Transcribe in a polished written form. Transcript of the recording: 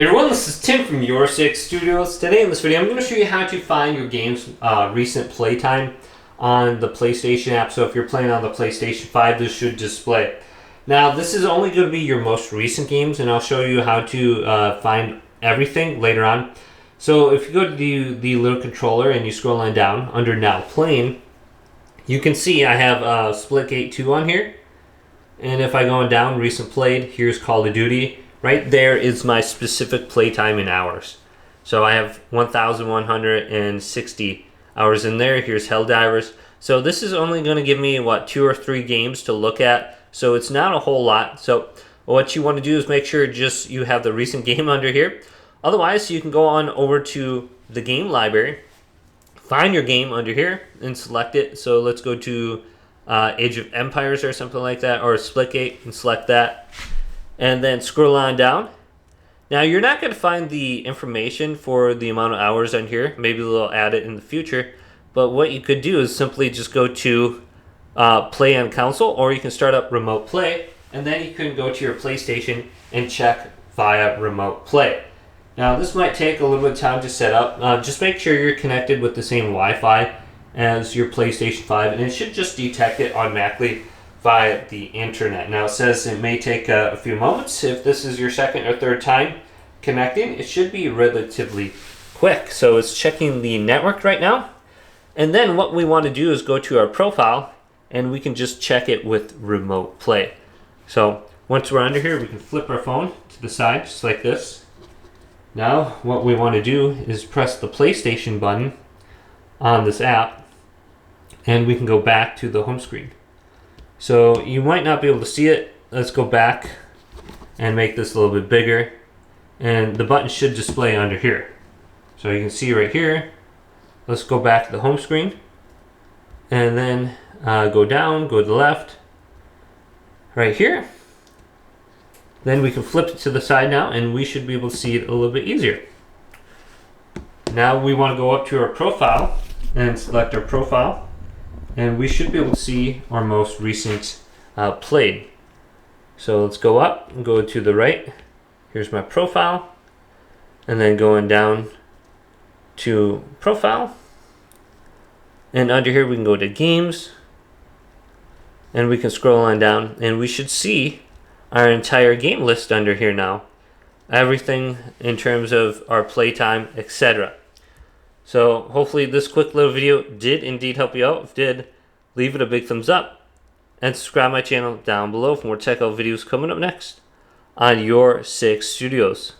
Hey everyone, this is Tim from YourSixGaming. Today in this video, I'm going to show you how to find your game's recent playtime on the PlayStation app. So if you're playing on the PlayStation 5, this should display it. Now, this is only going to be your most recent games, and I'll show you how to find everything later on. So if you go to the little controller and you scroll on down under Now Playing, you can see I have Splitgate 2 on here. And if I go on down, Recent Played, here's Call of Duty. Right there is my specific playtime in hours. So I have 1,160 hours in there. Here's Helldivers. So this is only going to give me, 2 or 3 games to look at. So it's not a whole lot. So what you want to do is make sure just you have the recent game under here. Otherwise, you can go on over to the game library, find your game under here, and select it. So let's go to Age of Empires or something like that, or Splitgate, and select that. And then scroll on down. Now you're not going to find the information for the amount of hours on here. Maybe they'll add it in the future. But what you could do is simply just go to Play on Console, or you can start up Remote Play, and then you can go to your PlayStation and check via Remote Play. Now this might take a little bit of time to set up. Just make sure you're connected with the same Wi-Fi as your PlayStation 5, and it should just detect it automatically via the internet. Now it says it may take a few moments. If this is your second or third time connecting, it should be relatively quick. So it's checking the network right now. And then what we want to do is go to our profile, and we can just check it with Remote Play. So once we're under here, we can flip our phone to the side just like this. Now what we want to do is press the PlayStation button on this app, and we can go back to the home screen. So you might not be able to see it. Let's go back and make this a little bit bigger. And the button should display under here. So you can see right here. Let's go back to the home screen. And then go down, go to the left. Right here. Then we can flip it to the side now, and we should be able to see it a little bit easier. Now we want to go up to our profile and select our profile. And we should be able to see our most recent played. So let's go up and go to the right. Here's my profile. And then going down to profile. And under here we can go to games. And we can scroll on down. And we should see our entire game list under here now. Everything in terms of our playtime, etc. So hopefully this quick little video did indeed help you out. If it did, leave it a big thumbs up and subscribe to my channel down below for more tech out videos coming up next on YourSixGaming.